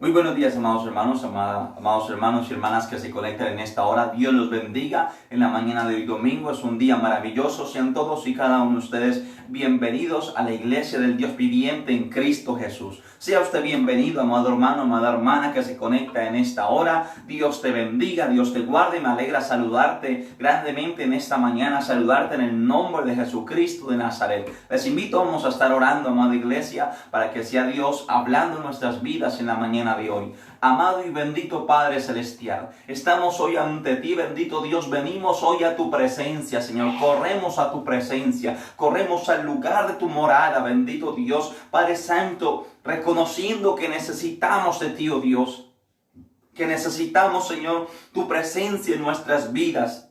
Muy buenos días, amados hermanos, amados hermanos y hermanas que se conectan en esta hora. Dios los bendiga en la mañana de hoy domingo. Es un día maravilloso. Sean todos y cada uno de ustedes bienvenidos a la iglesia del Dios viviente en Cristo Jesús. Sea usted bienvenido, amado hermano, amada hermana que se conecta en esta hora. Dios te bendiga, Dios te guarde. Me alegra saludarte grandemente en esta mañana, saludarte en el nombre de Jesucristo de Nazaret. Les invito, vamos a estar orando, amada iglesia, para que sea Dios hablando en nuestras vidas en la mañana de hoy. Amado y bendito Padre Celestial, estamos hoy ante ti, bendito Dios, venimos hoy a tu presencia, Señor, corremos a tu presencia, corremos al lugar de tu morada, bendito Dios, Padre Santo, reconociendo que necesitamos de ti, oh Dios, que necesitamos, Señor, tu presencia en nuestras vidas.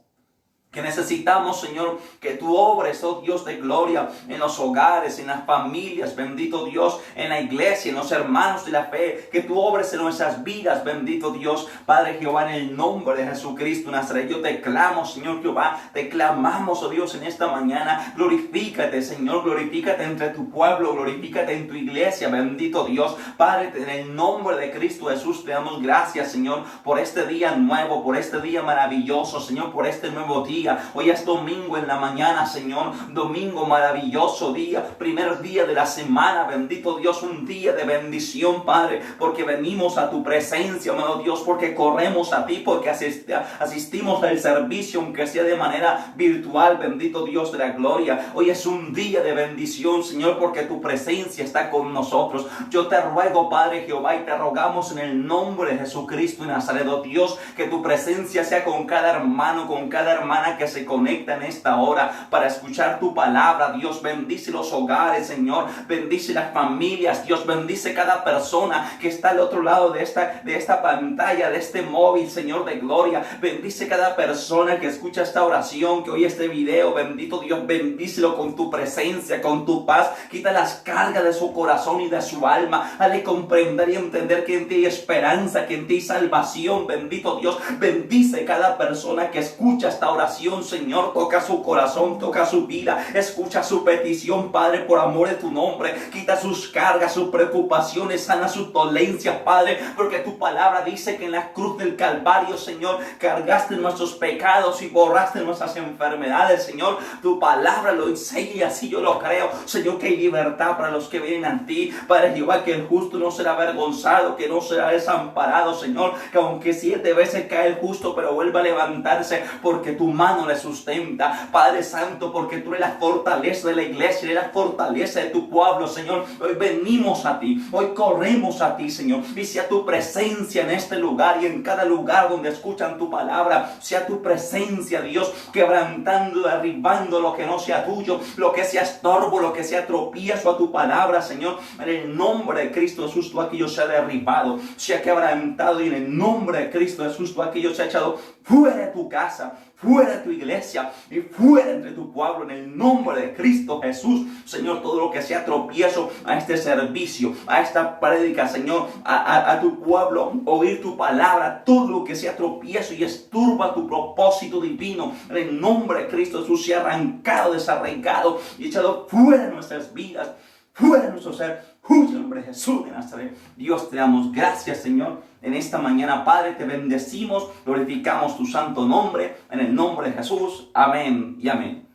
Que necesitamos, Señor, que tú obres, oh Dios de gloria, en los hogares, en las familias, bendito Dios, en la iglesia, en los hermanos de la fe, que tú obres en nuestras vidas, bendito Dios, Padre Jehová, en el nombre de Jesucristo Nazaret. Yo te clamo, Señor Jehová, te clamamos, oh Dios, en esta mañana, glorifícate, Señor, glorifícate entre tu pueblo, glorifícate en tu iglesia, bendito Dios, Padre, en el nombre de Cristo Jesús, te damos gracias, Señor, por este día nuevo, por este día maravilloso, Señor, por este nuevo día. Hoy es domingo en la mañana, Señor, domingo maravilloso día, primer día de la semana, bendito Dios, un día de bendición, Padre, porque venimos a tu presencia, amado Dios, porque corremos a ti, porque asistimos al servicio, aunque sea de manera virtual, bendito Dios de la gloria. Hoy es un día de bendición, Señor, porque tu presencia está con nosotros. Yo te ruego, Padre Jehová, y te rogamos en el nombre de Jesucristo de Nazaret, oh Dios, que tu presencia sea con cada hermano, con cada hermana que se conecta en esta hora para escuchar tu palabra. Dios, bendice los hogares, Señor, bendice las familias, Dios, bendice cada persona que está al otro lado de esta pantalla, de este móvil, Señor de gloria, bendice cada persona que escucha esta oración, que oye este video, bendito Dios, bendícelo con tu presencia, con tu paz, quita las cargas de su corazón y de su alma, hazle comprender y entender que en ti hay esperanza, que en ti hay salvación, bendito Dios, bendice cada persona que escucha esta oración, Señor, toca su corazón, toca su vida, escucha su petición, Padre, por amor de tu nombre, quita sus cargas, sus preocupaciones, sana sus dolencias, Padre, porque tu palabra dice que en la cruz del Calvario, Señor, cargaste nuestros pecados y borraste nuestras enfermedades, Señor, tu palabra lo enseña y así yo lo creo, Señor, que hay libertad para los que vienen a ti, Padre Jehová, que el justo no será avergonzado, que no será desamparado, Señor, que aunque 7 veces cae el justo, pero vuelva a levantarse, porque tu mano le sustenta, Padre Santo, porque tú eres la fortaleza de la iglesia, eres la fortaleza de tu pueblo, Señor. Hoy venimos a ti, hoy corremos a ti, Señor, y sea tu presencia en este lugar y en cada lugar donde escuchan tu palabra, sea tu presencia, Dios, quebrantando, derribando lo que no sea tuyo, lo que sea estorbo, lo que sea tropiezo a tu palabra, Señor, en el nombre de Cristo Jesús, tú aquello sea derribado, sea quebrantado, y en el nombre de Cristo Jesús, tú aquello sea echado fuera de tu casa, fuera de tu iglesia y fuera entre tu pueblo, en el nombre de Cristo Jesús, Señor. Todo lo que sea tropiezo a este servicio, a esta prédica, Señor, a tu pueblo, oír tu palabra, todo lo que sea tropiezo y esturba tu propósito divino, en el nombre de Cristo Jesús, sea arrancado, desarraigado y echado fuera de nuestras vidas, fuera de nuestro ser. En el nombre de Jesús de Nazaret. Dios, te damos gracias, Señor, en esta mañana, Padre, te bendecimos, glorificamos tu santo nombre, en el nombre de Jesús, amén y amén.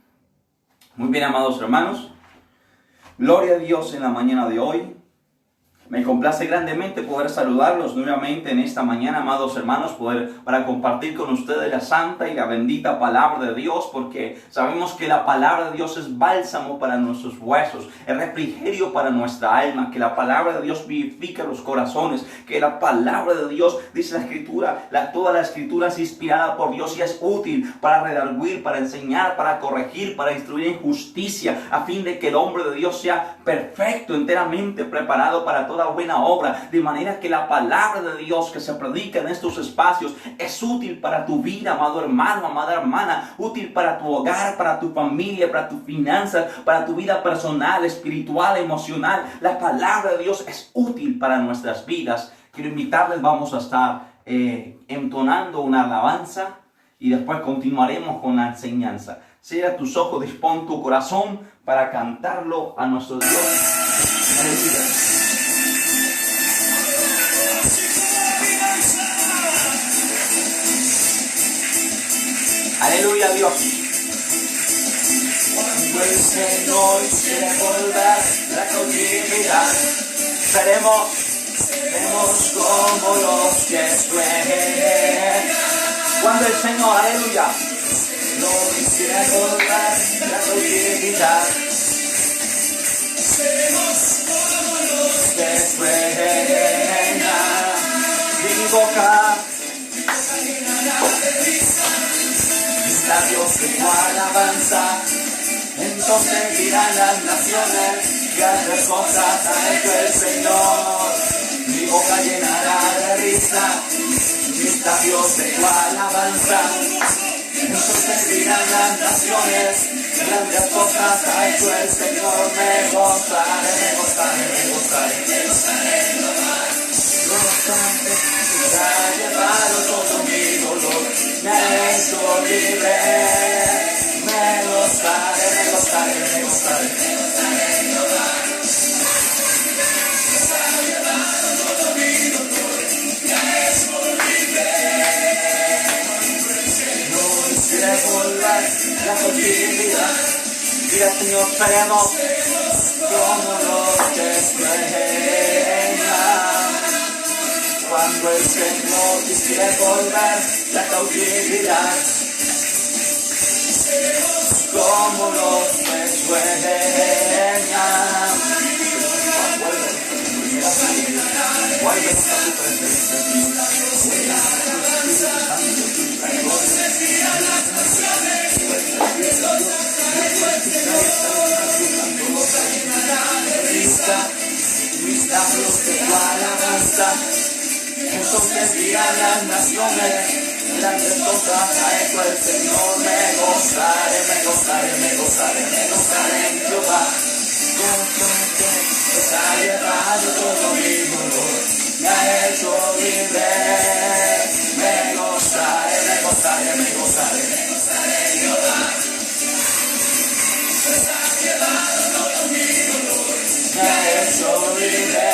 Muy bien, amados hermanos, gloria a Dios en la mañana de hoy. Me complace grandemente poder saludarlos nuevamente en esta mañana, amados hermanos, para compartir con ustedes la santa y la bendita palabra de Dios, porque sabemos que la palabra de Dios es bálsamo para nuestros huesos, es refrigerio para nuestra alma, que la palabra de Dios vivifica los corazones, que la palabra de Dios, dice la Escritura, toda la Escritura es inspirada por Dios y es útil para redarguir, para enseñar, para corregir, para instruir en justicia, a fin de que el hombre de Dios sea perfecto, enteramente preparado para toda buena obra, de manera que la palabra de Dios que se predica en estos espacios es útil para tu vida, amado hermano, amada hermana, útil para tu hogar, para tu familia, para tus finanzas, para tu vida personal, espiritual, emocional. La palabra de Dios es útil para nuestras vidas. Quiero invitarles, vamos a estar entonando una alabanza y después continuaremos con la enseñanza. Cierra tus ojos, dispón tu corazón para cantarlo a nuestro Dios. Aleluya. Dios. Cuando el Señor quiere volver la cautividad, seremos como los que sueñan. Cuando el Señor, aleluya, no quiere volver la cautividad, seremos como los que sueñan. Y mi boca Dios de tu alabanza, entonces dirán las naciones, grandes cosas ha hecho el Señor. Mi boca llenará de risa, mis labios de tu alabanza, entonces dirán las naciones, grandes cosas ha hecho el Señor. Me gozaré, me gozaré, me gozaré, me gozaré, gozaré. Se ha llevado todo mi dolor, me ha hecho libre. Me gozaré, me gozaré, me gozaré, me gozaré, Jehová. Se ha llevado todo mi dolor, me ha hecho libre. No quisiera volver la cautividad. Mira, Señor, seremos como los que sueñan. Cuando el Señor quisiera volver la cautividad, como los que sueñan. Vuelve a tu presencia, mis labios de tu alabanza, entonces dirán las naciones, grandes cosas ha hecho el Señor. Me gozaré, me gozaré, me gozaré, me gozaré en Jehová. Pues ha llevado todo mi dolor, me ha hecho libre. Me gozaré, me gozaré, me gozaré, me gozaré en Jehová. Pues ha llevado todo mi dolor, me ha hecho libre.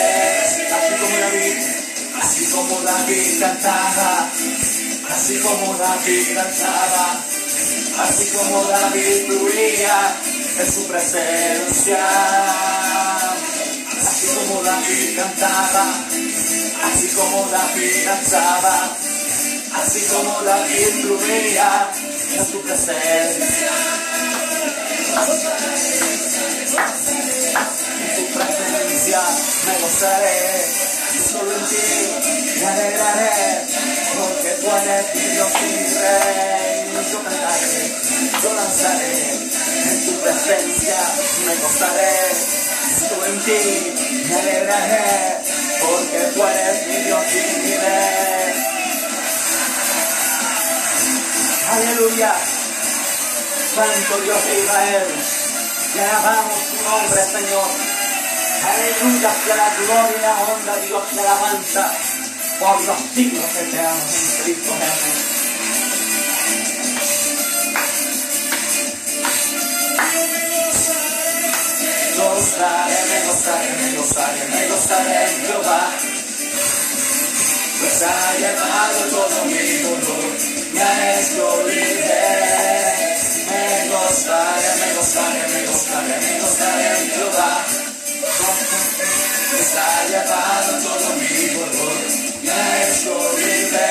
Así como David cantaba, así como David danzaba, así como David fluía en su presencia. Así como David cantaba, así como David danzaba, así como David fluía en su presencia. En tu presencia me gozaré, solo en ti me alegraré, porque tú eres mi Dios y mi Rey. Yo cantaré, yo lanzaré, en tu presencia me gozaré, solo en ti me alegraré, porque tú eres mi Dios y mi Rey. Aleluya, Santo Dios de Israel, te alabamos tu nombre, Señor. Aleluya, que la gloria y la honra, Dios, y la alabanza por los siglos eternos en Cristo Jesús. Gozaré, me gozaré, me gozaré, me gozaré en Jehová. Pues ha llevado todo mi dolor, me ha hecho libre. Me gozaré, me gozaré, me gozaré, me gozaré en Jehová. Pues ha llevado todo mi dolor, me ha hecho libre.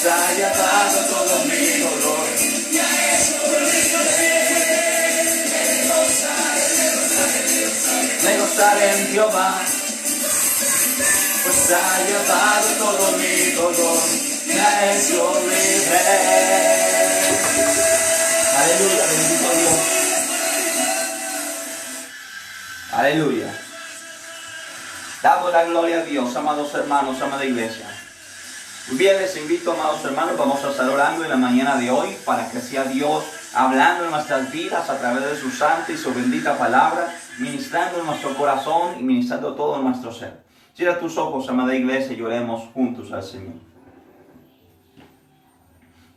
Ha llevado todo mi dolor, me ha hecho libre. Me gozaré en Jehová, pues ha llevado todo mi dolor, me ha hecho libre. Aleluya, bendito Dios. Aleluya. Damos la gloria a Dios, amados hermanos, amada iglesia. Bien, les invito, amados hermanos, vamos a estar orando en la mañana de hoy para que sea Dios hablando en nuestras vidas a través de su santa y su bendita palabra, ministrando en nuestro corazón y ministrando todo nuestro ser. Cierra tus ojos, amada iglesia, y oremos juntos al Señor.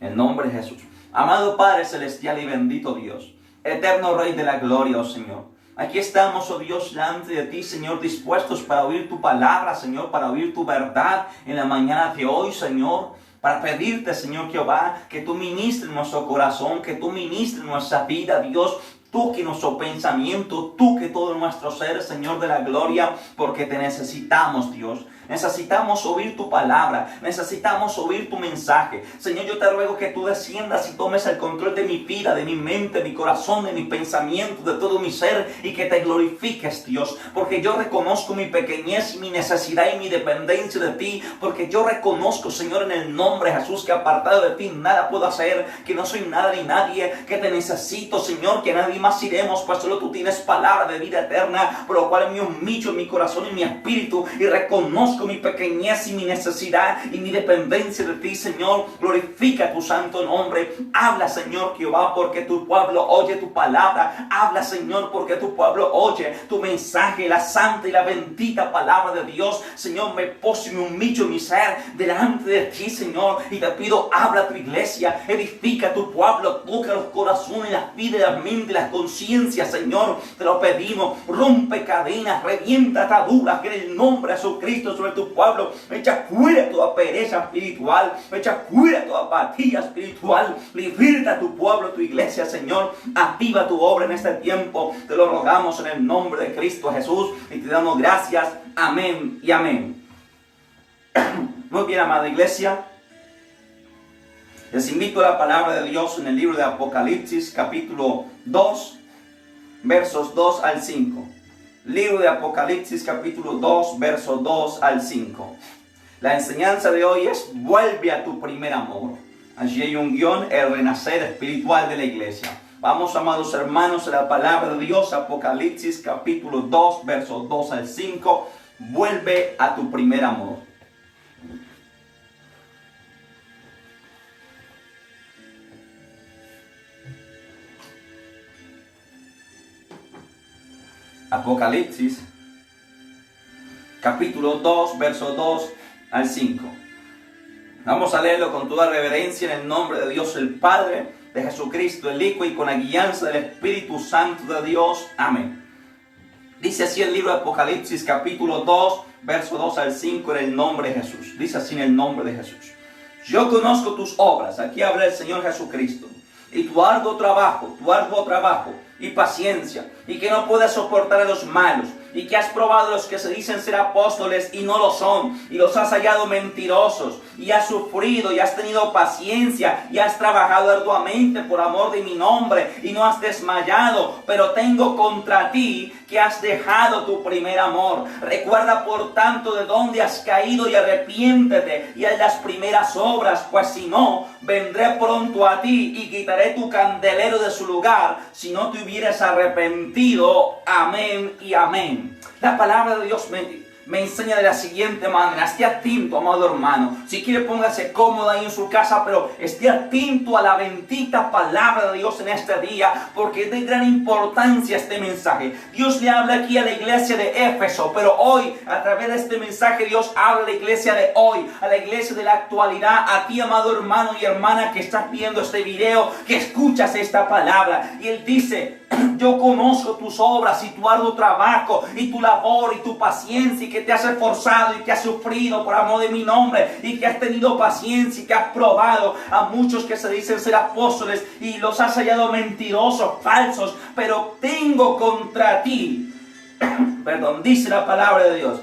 En nombre de Jesús. Amado Padre celestial y bendito Dios, eterno Rey de la gloria, oh Señor. Aquí estamos, oh Dios, delante de ti, Señor, dispuestos para oír tu palabra, Señor, para oír tu verdad en la mañana de hoy, Señor. Para pedirte, Señor Jehová, que tú ministres nuestro corazón, que tú ministres nuestra vida, Dios. Tú que nuestro pensamiento, tú que todo nuestro ser, Señor de la gloria, porque te necesitamos, Dios. Necesitamos oír tu palabra, necesitamos oír tu mensaje. Señor, yo te ruego que tú desciendas y tomes el control de mi vida, de mi mente, de mi corazón, de mi pensamiento, de todo mi ser, y que te glorifiques, Dios. Porque yo reconozco mi pequeñez y mi necesidad y mi dependencia de ti. Porque yo reconozco, Señor, en el nombre de Jesús, que apartado de ti nada puedo hacer, que no soy nada ni nadie, que te necesito, Señor, que nadie más iremos, pues solo tú tienes palabra de vida eterna, por lo cual me humillo en mi corazón y mi espíritu y reconozco mi pequeñez y mi necesidad y mi dependencia de ti, Señor. Glorifica tu santo nombre. Habla, Señor Jehová, porque tu pueblo oye tu palabra. Habla, Señor, porque tu pueblo oye tu mensaje, la santa y la bendita palabra de Dios. Señor, me poso y me humillo mi ser delante de ti, Señor, y te pido, habla a tu iglesia, edifica a tu pueblo, toca los corazones, las vidas, las mentes, las conciencias, Señor. Te lo pedimos. Rompe cadenas, revienta ataduras, en el nombre de Jesucristo sobre tu pueblo. Echa fuera toda pereza espiritual, echa fuera toda apatía espiritual. Liberta a tu pueblo, tu iglesia, Señor. Activa tu obra en este tiempo. Te lo rogamos en el nombre de Cristo Jesús y te damos gracias. Amén y amén. Muy bien, amada iglesia. Les invito a la palabra de Dios en el libro de Apocalipsis, capítulo 2, versos 2 al 5. Libro de Apocalipsis, capítulo 2, versos 2 al 5. La enseñanza de hoy es: vuelve a tu primer amor. Allí hay un guión: el renacer espiritual de la iglesia. Vamos, amados hermanos, a la palabra de Dios, Apocalipsis, capítulo 2, versos 2 al 5. Vuelve a tu primer amor. Apocalipsis, capítulo 2, verso 2 al 5. Vamos a leerlo con toda reverencia en el nombre de Dios el Padre, de Jesucristo el Hijo y con la guianza del Espíritu Santo de Dios. Amén. Dice así el libro de Apocalipsis, capítulo 2, verso 2 al 5, en el nombre de Jesús. Dice así en el nombre de Jesús. Yo conozco tus obras, aquí habla el Señor Jesucristo, y tu arduo trabajo y paciencia, y que no puedes soportar a los malos, y que has probado a los que se dicen ser apóstoles y no lo son, y los has hallado mentirosos, y has sufrido y has tenido paciencia, y has trabajado arduamente por amor de mi nombre, y no has desmayado. Pero tengo contra ti que has dejado tu primer amor. Recuerda por tanto de dónde has caído y arrepiéntete y haz las primeras obras, pues si no, vendré pronto a ti y quitaré tu candelero de su lugar, si no te hubieras arrepentido. Amén y amén. La palabra de Dios me enseña de la siguiente manera. Esté atento, amado hermano. Si quiere, póngase cómodo ahí en su casa, pero esté atento a la bendita palabra de Dios en este día, porque es de gran importancia este mensaje. Dios le habla aquí a la iglesia de Éfeso, pero hoy, a través de este mensaje, Dios habla a la iglesia de hoy, a la iglesia de la actualidad, a ti, amado hermano y hermana que estás viendo este video, que escuchas esta palabra. Y Él dice: yo conozco tus obras y tu arduo trabajo y tu labor y tu paciencia, y que te has esforzado y que has sufrido por amor de mi nombre, y que has tenido paciencia y que has probado a muchos que se dicen ser apóstoles y los has hallado mentirosos, falsos. Pero tengo contra ti, perdón, dice la palabra de Dios,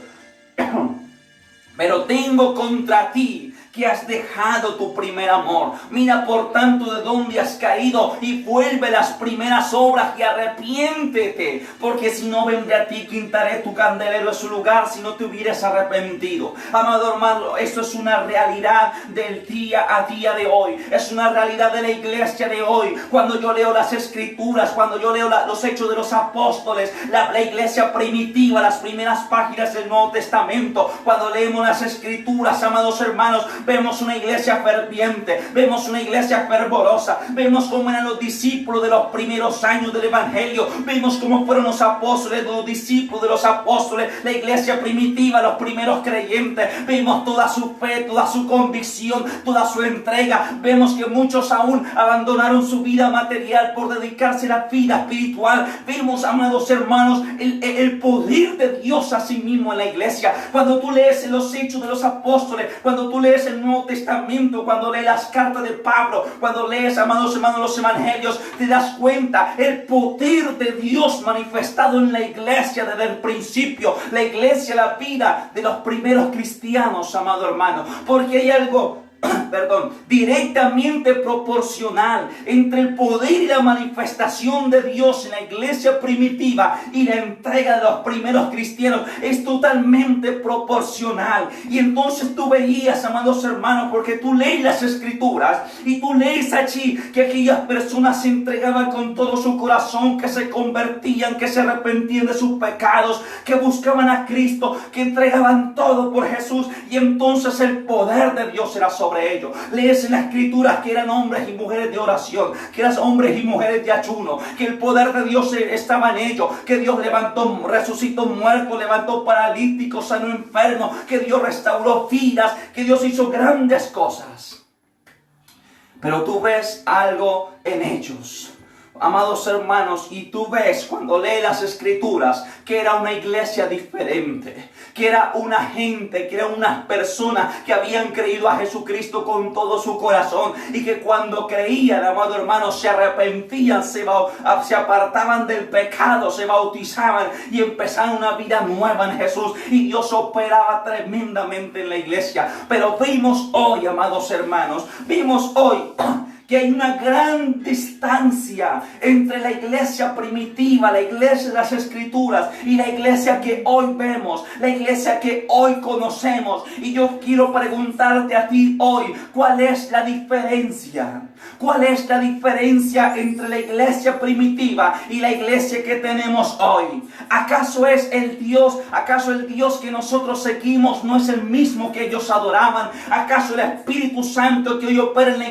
pero tengo contra ti que has dejado tu primer amor. Mira por tanto de dónde has caído y vuelve las primeras obras y arrepiéntete, porque si no vendré a ti, quitaré tu candelero de su lugar si no te hubieras arrepentido. Amado hermano, esto es una realidad del día a día de hoy, es una realidad de la iglesia de hoy. Cuando yo leo las escrituras, cuando yo leo los hechos de los apóstoles, la iglesia primitiva, las primeras páginas del Nuevo Testamento, cuando leemos las escrituras, amados hermanos, vemos una iglesia ferviente, vemos una iglesia fervorosa, vemos cómo eran los discípulos de los primeros años del Evangelio, vemos cómo fueron los apóstoles, los discípulos de los apóstoles, la iglesia primitiva, los primeros creyentes, vemos toda su fe, toda su convicción, toda su entrega. Vemos que muchos aún abandonaron su vida material por dedicarse a la vida espiritual. Vemos, amados hermanos, el poder de Dios a sí mismo en la iglesia. Cuando tú lees los hechos de los apóstoles, cuando tú lees el Nuevo Testamento, cuando lees las cartas de Pablo, cuando lees, amados hermanos, los evangelios, te das cuenta el poder de Dios manifestado en la iglesia desde el principio. La iglesia, la vida de los primeros cristianos, amado hermano, porque hay algo directamente proporcional entre el poder y la manifestación de Dios en la iglesia primitiva y la entrega de los primeros cristianos. Es totalmente proporcional. Y entonces tú veías, amados hermanos, porque tú lees las escrituras y tú lees allí que aquellas personas se entregaban con todo su corazón, que se convertían, que se arrepentían de sus pecados, que buscaban a Cristo, que entregaban todo por Jesús, y entonces el poder de Dios era sobre ellos. Lees en las escrituras que eran hombres y mujeres de oración, que eran hombres y mujeres de ayuno, que el poder de Dios estaba en ellos, que Dios resucitó muertos, levantó paralíticos, sanó enfermos, que Dios restauró vidas, que Dios hizo grandes cosas. Pero tú ves algo en ellos, amados hermanos, y tú ves cuando lees las escrituras que era una iglesia diferente, que era una gente, que eran unas personas que habían creído a Jesucristo con todo su corazón, y que cuando creían, amado hermano, se arrepentían, se apartaban del pecado, se bautizaban y empezaban una vida nueva en Jesús, y Dios operaba tremendamente en la iglesia. Pero vimos hoy, amados hermanos, vimos hoy que hay una gran distancia entre la iglesia primitiva, la iglesia de las escrituras, y la iglesia que hoy vemos, la iglesia que hoy conocemos. Y yo quiero preguntarte a ti hoy, ¿cuál es la diferencia? ¿Cuál es la diferencia entre la iglesia primitiva y la iglesia que tenemos hoy? ¿Acaso el Dios que nosotros seguimos no es el mismo que ellos adoraban? ¿Acaso el Espíritu Santo que hoy opera en la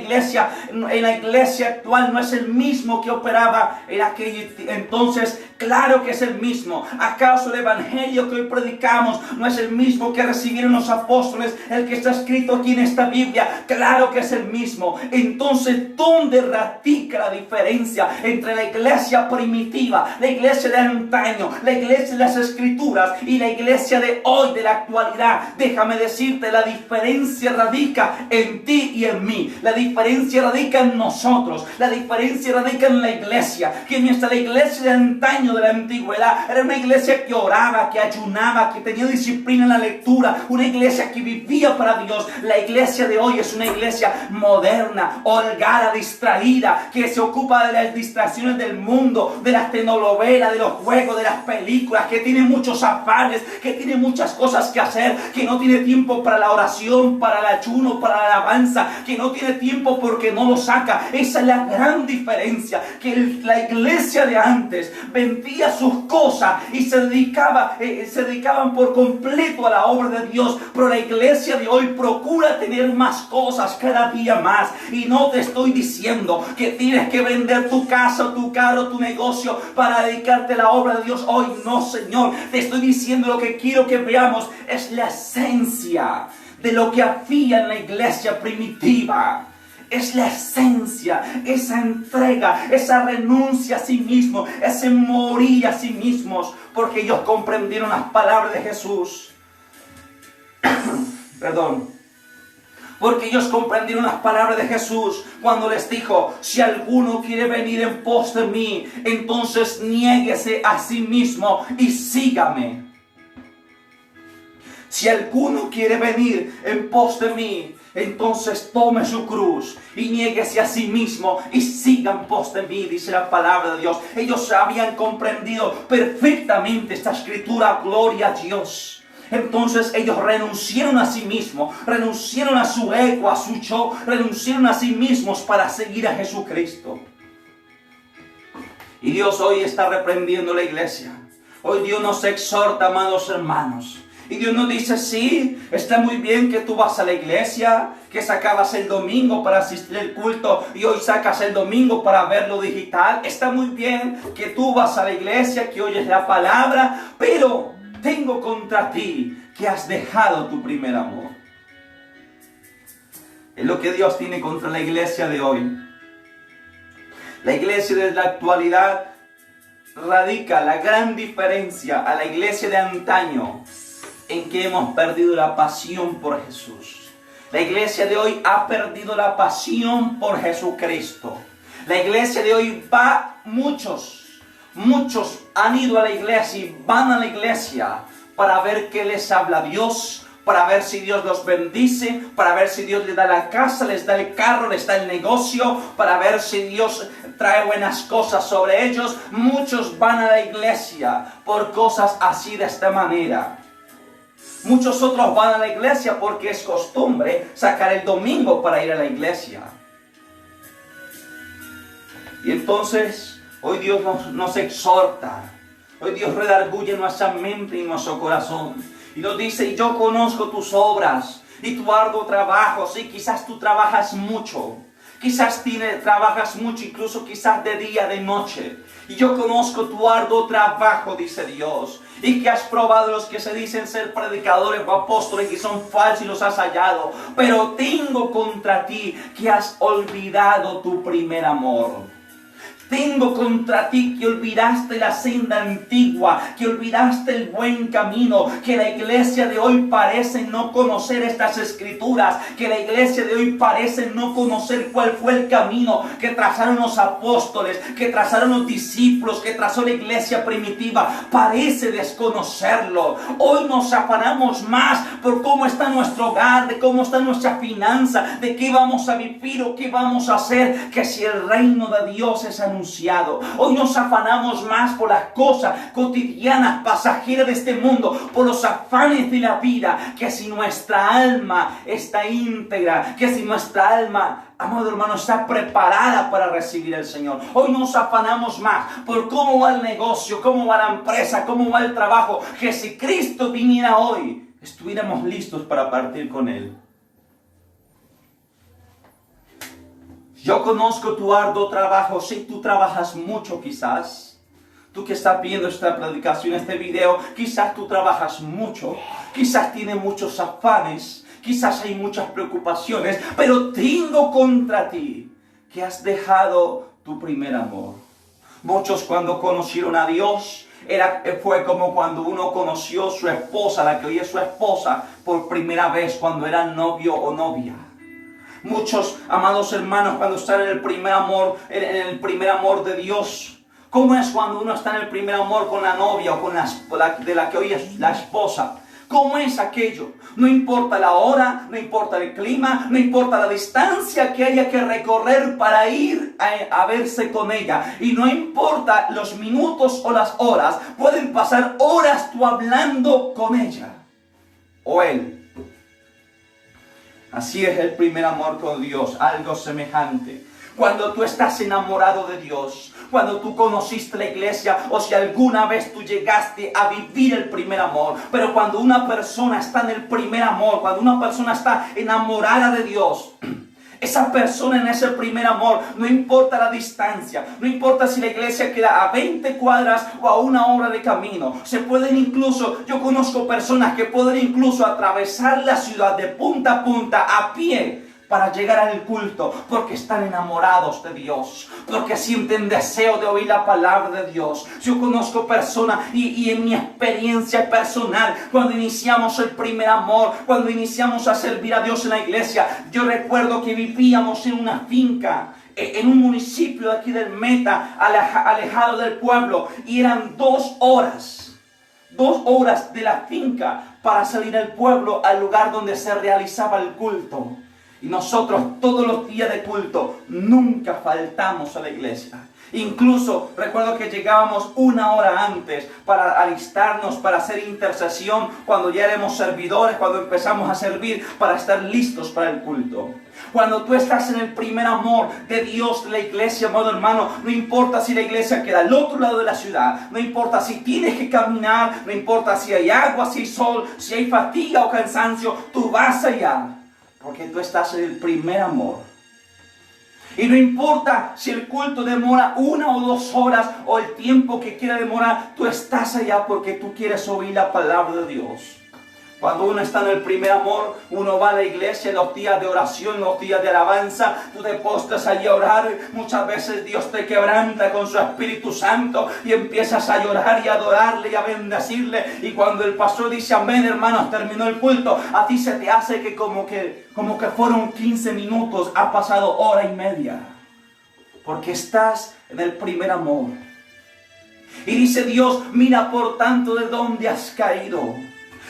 iglesia actual no es el mismo que operaba en aquel entonces? Claro que es el mismo. ¿Acaso el evangelio que hoy predicamos no es el mismo que recibieron los apóstoles, el que está escrito aquí en esta Biblia? Claro que es el mismo. Entonces, ¿dónde radica la diferencia entre la iglesia primitiva, la iglesia de antaño, la iglesia de las escrituras y la iglesia de hoy, de la actualidad? Déjame decirte, la diferencia radica en ti y en mí. La diferencia radica en nosotros. La diferencia radica en la iglesia. Que mientras la iglesia de antaño, de la antigüedad, era una iglesia que oraba, que ayunaba, que tenía disciplina en la lectura, una iglesia que vivía para Dios. La iglesia de hoy es una iglesia moderna, holgada, distraída, que se ocupa de las distracciones del mundo, de las telenovelas, de los juegos, de las películas, que tiene muchos afanes, que tiene muchas cosas que hacer, que no tiene tiempo para la oración, para el ayuno, para la alabanza, que no tiene tiempo porque no lo saca. Esa es la gran diferencia, que la iglesia de antes vendía sus cosas y se dedicaban por completo a la obra de Dios. Pero la iglesia de hoy procura tener más cosas cada día más. Y no te estoy diciendo que tienes que vender tu casa, tu carro, tu negocio para dedicarte a la obra de Dios hoy. No, Señor. Te estoy diciendo, lo que quiero que veamos es la esencia de lo que había en la iglesia primitiva. Es la esencia, esa entrega, esa renuncia a sí mismo, ese morir a sí mismos, porque ellos comprendieron las palabras de Jesús. Porque ellos comprendieron las palabras de Jesús cuando les dijo: si alguno quiere venir en pos de mí, entonces niéguese a sí mismo y sígame. Si alguno quiere venir en pos de mí, entonces tome su cruz y niéguese a sí mismo y sigan pos de mí, dice la palabra de Dios. Ellos habían comprendido perfectamente esta escritura, gloria a Dios. Entonces ellos renunciaron a sí mismos, renunciaron a su ego, a su yo, renunciaron a sí mismos para seguir a Jesucristo. Y Dios hoy está reprendiendo la iglesia. Hoy Dios nos exhorta, amados hermanos. Y Dios nos dice, sí, está muy bien que tú vas a la iglesia, que sacabas el domingo para asistir al culto y hoy sacas el domingo para verlo digital. Está muy bien que tú vas a la iglesia, que oyes la palabra, pero tengo contra ti que has dejado tu primer amor. Es lo que Dios tiene contra la iglesia de hoy. La iglesia de la actualidad radica la gran diferencia a la iglesia de antaño en que hemos perdido la pasión por Jesús. La iglesia de hoy ha perdido la pasión por Jesucristo. La iglesia de hoy muchos han ido a la iglesia y van a la iglesia para ver qué les habla Dios, para ver si Dios los bendice, para ver si Dios les da la casa, les da el carro, les da el negocio, para ver si Dios trae buenas cosas sobre ellos. Muchos van a la iglesia por cosas así, de esta manera. Muchos otros van a la iglesia porque es costumbre sacar el domingo para ir a la iglesia. Y entonces hoy Dios nos exhorta. Hoy Dios redarguye nuestra mente y nuestro corazón. Y nos dice, yo conozco tus obras y tu arduo trabajo. Sí, quizás tú trabajas mucho. Quizás trabajas mucho, incluso quizás de día, de noche. Y yo conozco tu arduo trabajo, dice Dios. Y que has probado los que se dicen ser predicadores o apóstoles y son falsos y los has hallado. Pero tengo contra ti que has olvidado tu primer amor. Tengo contra ti que olvidaste la senda antigua, que olvidaste el buen camino, que la iglesia de hoy parece no conocer estas escrituras, que la iglesia de hoy parece no conocer cuál fue el camino que trazaron los apóstoles, que trazaron los discípulos, que trazó la iglesia primitiva. Parece desconocerlo. Hoy nos afanamos más por cómo está nuestro hogar, de cómo está nuestra finanza, de qué vamos a vivir o qué vamos a hacer, que si el reino de Dios es anunciado. Hoy nos afanamos más por las cosas cotidianas, pasajeras de este mundo, por los afanes de la vida, que si nuestra alma está íntegra, que si nuestra alma, amado hermano, está preparada para recibir al Señor. Hoy nos afanamos más por cómo va el negocio, cómo va la empresa, cómo va el trabajo, que si Cristo viniera hoy, estuviéramos listos para partir con Él. Yo conozco tu arduo trabajo. Si tú trabajas mucho, quizás. Tú que estás viendo esta predicación, este video, quizás tú trabajas mucho. Quizás tienes muchos afanes. Quizás hay muchas preocupaciones. Pero tengo contra ti que has dejado tu primer amor. Muchos cuando conocieron a Dios, fue como cuando uno conoció a su esposa, la que hoy es su esposa, por primera vez cuando era novio o novia. Muchos, amados hermanos, cuando están en el primer amor de Dios, ¿cómo es cuando uno está en el primer amor con la novia o con de la que hoy es la esposa? ¿Cómo es aquello? No importa la hora, no importa el clima, no importa la distancia que haya que recorrer para ir a verse con ella. Y no importa los minutos o las horas, pueden pasar horas tú hablando con ella o él. Así es el primer amor con Dios, algo semejante. Cuando tú estás enamorado de Dios, cuando tú conociste la iglesia o si alguna vez tú llegaste a vivir el primer amor. Pero cuando una persona está en el primer amor, cuando una persona está enamorada de Dios, esa persona en ese primer amor, no importa la distancia, no importa si la iglesia queda a 20 cuadras o a 1 hora de camino. Yo conozco personas que pueden incluso atravesar la ciudad de punta a punta a pie para llegar al culto, porque están enamorados de Dios, porque sienten deseo de oír la palabra de Dios. Yo conozco personas y en mi experiencia personal, cuando iniciamos el primer amor, cuando iniciamos a servir a Dios en la iglesia, yo recuerdo que vivíamos en una finca, en un municipio de aquí del Meta, alejado del pueblo, y eran 2 horas de la finca para salir al pueblo, al lugar donde se realizaba el culto. Y nosotros todos los días de culto nunca faltamos a la iglesia. Incluso recuerdo que llegábamos 1 hora antes para alistarnos, para hacer intercesión, cuando ya éramos servidores, cuando empezamos a servir, para estar listos para el culto. Cuando tú estás en el primer amor de Dios, de la iglesia, amado hermano, no importa si la iglesia queda al otro lado de la ciudad, no importa si tienes que caminar, no importa si hay agua, si hay sol, si hay fatiga o cansancio, tú vas allá, porque tú estás en el primer amor. Y no importa si el culto demora 1 o 2 horas o el tiempo que quiera demorar, tú estás allá porque tú quieres oír la palabra de Dios. Cuando uno está en el primer amor, uno va a la iglesia en los días de oración, los días de alabanza, tú te postras allí a orar. Muchas veces Dios te quebranta con su Espíritu Santo y empiezas a llorar y a adorarle y a bendecirle. Y cuando el pastor dice amén, hermanos, terminó el culto, a ti se te hace que como que fueron 15 minutos, ha pasado 1 hora y media. Porque estás en el primer amor. Y dice Dios, mira por tanto de dónde has caído.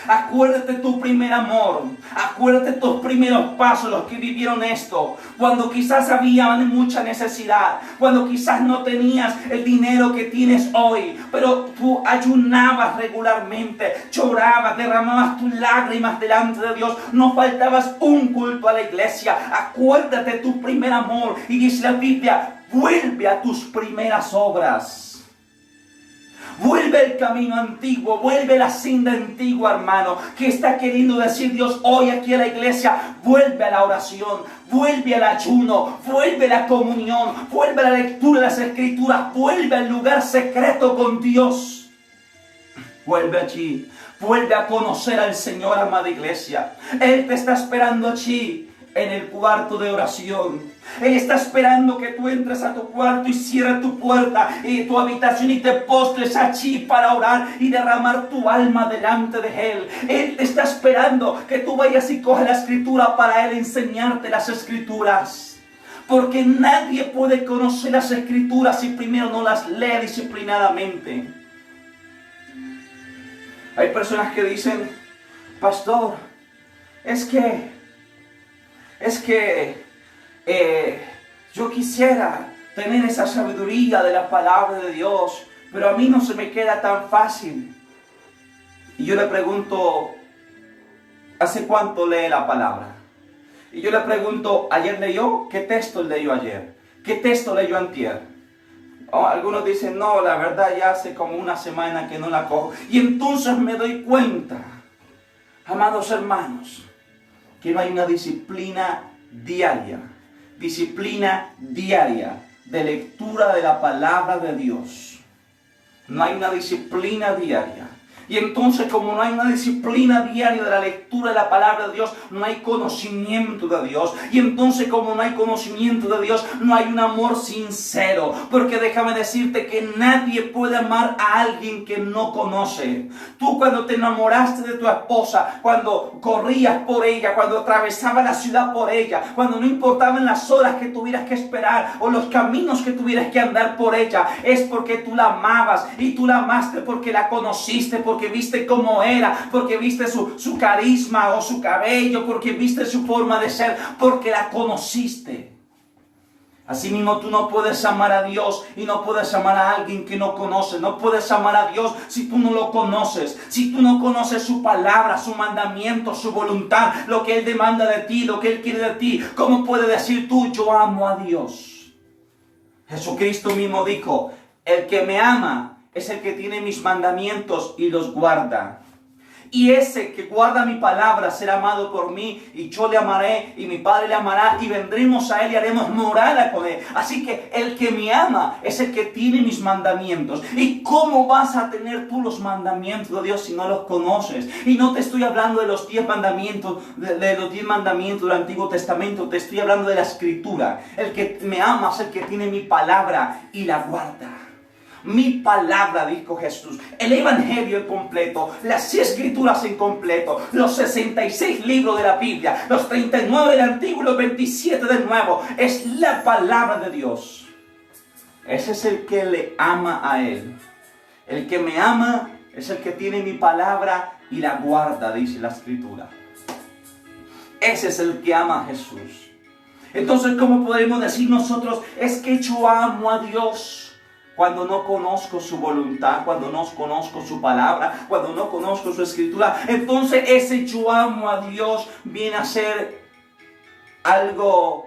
Acuérdate tu primer amor, acuérdate tus primeros pasos, los que vivieron esto, cuando quizás había mucha necesidad, cuando quizás no tenías el dinero que tienes hoy, pero tú ayunabas regularmente, llorabas, derramabas tus lágrimas delante de Dios, no faltabas un culto a la iglesia. Acuérdate tu primer amor y dice la Biblia, vuelve a tus primeras obras. Vuelve el camino antiguo, vuelve la senda antigua, hermano. ¿Qué está queriendo decir Dios hoy aquí a la iglesia? Vuelve a la oración, vuelve al ayuno, vuelve a la comunión, vuelve a la lectura de las Escrituras, vuelve al lugar secreto con Dios. Vuelve allí, vuelve a conocer al Señor, amada iglesia. Él te está esperando allí, en el cuarto de oración. Él está esperando que tú entres a tu cuarto y cierres tu puerta y tu habitación y te postres allí para orar y derramar tu alma delante de Él. Él te está esperando que tú vayas y cojas la Escritura para Él enseñarte las Escrituras. Porque nadie puede conocer las Escrituras si primero no las lee disciplinadamente. Hay personas que dicen, pastor, es que yo quisiera tener esa sabiduría de la palabra de Dios, pero a mí no se me queda tan fácil. Y yo le pregunto, ¿hace cuánto lee la palabra? Y yo le pregunto, ¿ayer leyó? ¿Qué texto leyó ayer? ¿Qué texto leyó antier? Algunos dicen, no, la verdad ya hace como 1 semana que no la cojo. Y entonces me doy cuenta, amados hermanos, que no hay una disciplina diaria de lectura de la palabra de Dios. No hay una disciplina diaria. Y entonces, como no hay una disciplina diaria de la lectura de la palabra de Dios, no hay conocimiento de Dios. Y entonces, como no hay conocimiento de Dios, no hay un amor sincero. Porque déjame decirte que nadie puede amar a alguien que no conoce. Tú, cuando te enamoraste de tu esposa, cuando corrías por ella, cuando atravesabas la ciudad por ella, cuando no importaban las horas que tuvieras que esperar o los caminos que tuvieras que andar por ella, es porque tú la amabas. Y tú la amaste porque la conociste, porque viste cómo era, porque viste su carisma o su cabello, porque viste su forma de ser, porque la conociste. Asimismo, tú no puedes amar a Dios y no puedes amar a alguien que no conoces. No puedes amar a Dios si tú no lo conoces. Si tú no conoces su palabra, su mandamiento, su voluntad, lo que Él demanda de ti, lo que Él quiere de ti. ¿Cómo puedes decir tú, yo amo a Dios? Jesucristo mismo dijo, el que me ama es el que tiene mis mandamientos y los guarda. Y ese que guarda mi palabra será amado por mí, y yo le amaré, y mi Padre le amará, y vendremos a Él y haremos morada con Él. Así que el que me ama es el que tiene mis mandamientos. ¿Y cómo vas a tener tú los mandamientos de Dios si no los conoces? Y no te estoy hablando de los 10 mandamientos, de los 10 mandamientos del Antiguo Testamento, te estoy hablando de la Escritura. El que me ama es el que tiene mi palabra y la guarda. Mi palabra, dijo Jesús, el Evangelio en completo, las Escrituras en completo, los 66 libros de la Biblia, los 39 del Antiguo y los 27 del Nuevo, es la palabra de Dios. Ese es el que le ama a Él. El que me ama es el que tiene mi palabra y la guarda, dice la Escritura. Ese es el que ama a Jesús. Entonces, ¿cómo podemos decir nosotros? Es que yo amo a Dios cuando no conozco su voluntad, cuando no conozco su palabra, cuando no conozco su escritura. Entonces, ese yo amo a Dios viene a ser algo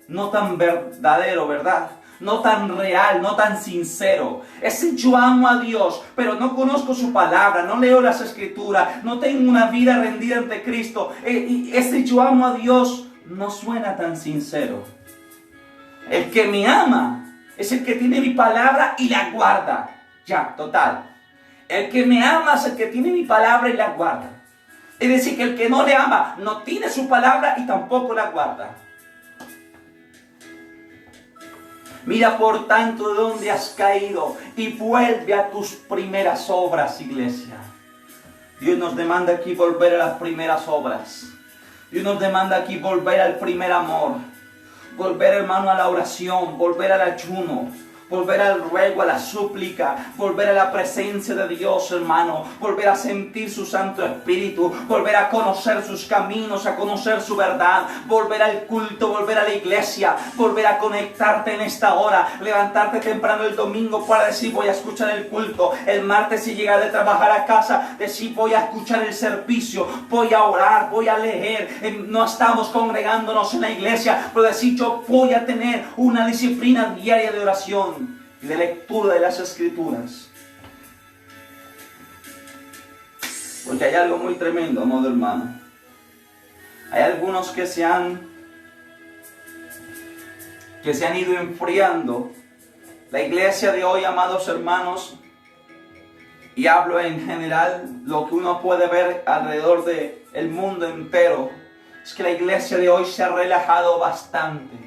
no tan verdadero, ¿verdad? No tan real, no tan sincero. Ese yo amo a Dios, pero no conozco su palabra, no leo las escrituras, no tengo una vida rendida ante Cristo. Y ese yo amo a Dios no suena tan sincero. El que me ama es el que tiene mi palabra y la guarda. Ya, total. El que me ama es el que tiene mi palabra y la guarda. Es decir, que el que no le ama no tiene su palabra y tampoco la guarda. Mira por tanto de dónde has caído y vuelve a tus primeras obras, iglesia. Dios nos demanda aquí volver a las primeras obras. Dios nos demanda aquí volver al primer amor. Volver, hermano, a la oración, volver al ayuno, volver al ruego, a la súplica, volver a la presencia de Dios, hermano, volver a sentir su Santo Espíritu, volver a conocer sus caminos, a conocer su verdad, volver al culto, volver a la iglesia, volver a conectarte en esta hora, levantarte temprano el domingo para decir voy a escuchar el culto, el martes si llegas de trabajar a casa, decir voy a escuchar el servicio, voy a orar, voy a leer, no estamos congregándonos en la iglesia, pero decir yo voy a tener una disciplina diaria de oración y de lectura de las escrituras. Porque hay algo muy tremendo, amado hermano. Hay algunos que se han ido enfriando. La iglesia de hoy, amados hermanos, y hablo en general, lo que uno puede ver alrededor del mundo entero, es que la iglesia de hoy se ha relajado bastante.